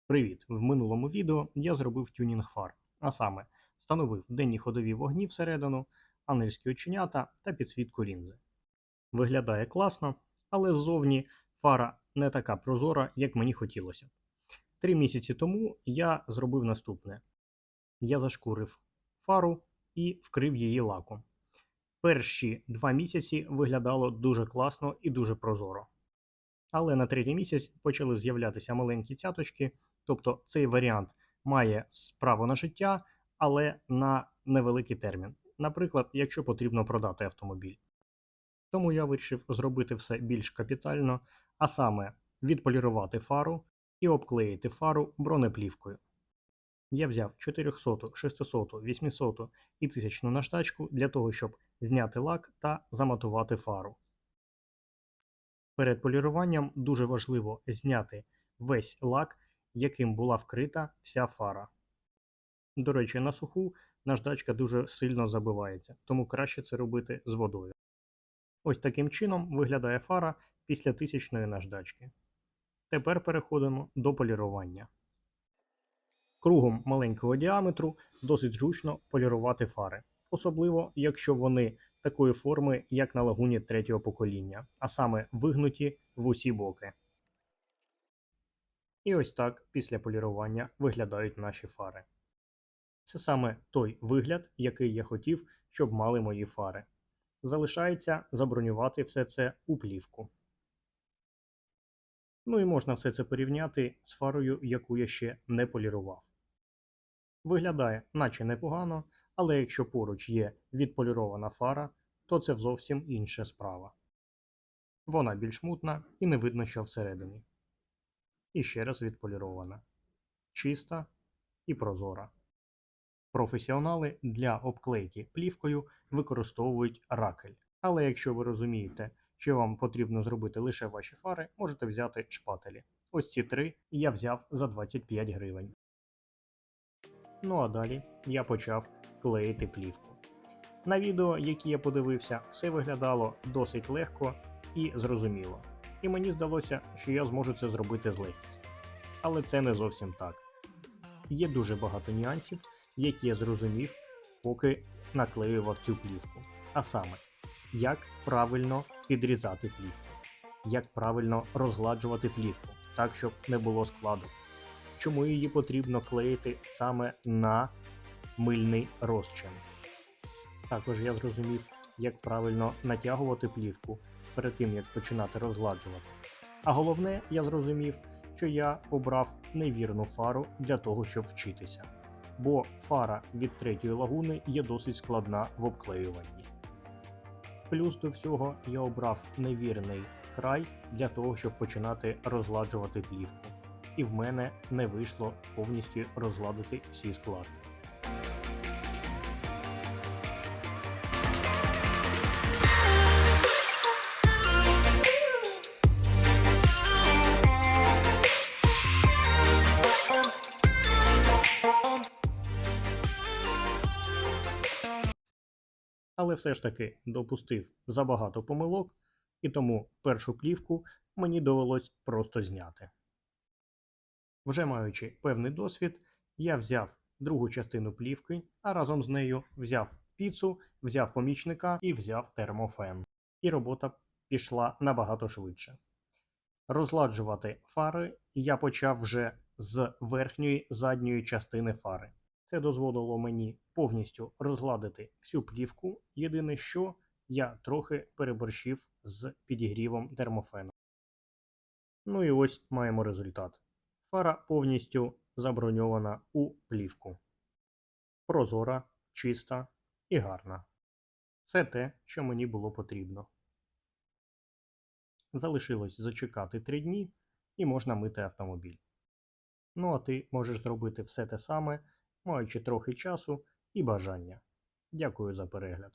Привіт! В минулому відео я зробив тюнінг фар, а саме встановив денні ходові вогні всередину, ангельські оченята та підсвітку лінзи. Виглядає класно, але ззовні фара не така прозора, як мені хотілося. 3 місяці тому я зробив наступне. Я зашкурив фару і вкрив її лаком. Перші 2 місяці виглядало дуже класно і дуже прозоро. Але на 3-й місяць почали з'являтися маленькі цяточки, тобто цей варіант має право на життя, але на невеликий термін. Наприклад, якщо потрібно продати автомобіль. Тому я вирішив зробити все більш капітально, а саме відполірувати фару і обклеїти фару бронеплівкою. Я взяв 400, 600, 800 і 1000 наждачку для того, щоб зняти лак та заматувати фару. Перед поліруванням дуже важливо зняти весь лак, яким була вкрита вся фара. До речі, на суху наждачка дуже сильно забивається, тому краще це робити з водою. Ось таким чином виглядає фара після 1000-ї наждачки. Тепер переходимо до полірування. Кругом маленького діаметру досить зручно полірувати фари. Особливо, якщо вони такої форми, як на лагуні 3-го покоління, а саме вигнуті в усі боки. І ось так після полірування виглядають наші фари. Це саме той вигляд, який я хотів, щоб мали мої фари. Залишається забронювати все це у плівку. Ну і можна все це порівняти з фарою, яку я ще не полірував. Виглядає наче непогано, але якщо поруч є відполірована фара, то це зовсім інша справа. Вона більш мутна і не видно, що всередині. І ще раз відполірована. Чиста і прозора. Професіонали для обклейки плівкою використовують ракель. Але якщо ви розумієте, що вам потрібно зробити лише ваші фари, можете взяти шпателі. Ось ці 3 я взяв за 25 гривень. Ну а далі я почав клеїти плівку. На відео, які я подивився, все виглядало досить легко і зрозуміло. І мені здалося, що я зможу це зробити з легкістю. Але це не зовсім так. Є дуже багато нюансів, які я зрозумів, поки наклеював цю плівку. А саме, як правильно підрізати плівку, як правильно розгладжувати плівку, так, щоб не було складу. Чому її потрібно клеїти саме на мильний розчин. Також я зрозумів, як правильно натягувати плівку перед тим, як починати розгладжувати. А головне, я зрозумів, що я обрав невірну фару для того, щоб вчитися. Бо фара від 3-ї лагуни є досить складна в обклеюванні. Плюс до всього я обрав невірний край для того, щоб починати розгладжувати плівку. І в мене не вийшло повністю розгладити всі складки. Але все ж таки допустив забагато помилок, і тому першу плівку мені довелось просто зняти. Вже маючи певний досвід, я взяв другу частину плівки, а разом з нею взяв піцу, взяв помічника і взяв термофен. І робота пішла набагато швидше. Розгладжувати фари я почав вже з верхньої задньої частини фари. Це дозволило мені повністю розгладити всю плівку. Єдине, що я трохи переборщив з підігрівом термофену. Ну і ось маємо результат. Фара повністю заброньована у плівку. Прозора, чиста і гарна. Це те, що мені було потрібно. Залишилось зачекати 3 дні і можна мити автомобіль. Ну а ти можеш зробити все те саме, маючи трохи часу і бажання. Дякую за перегляд.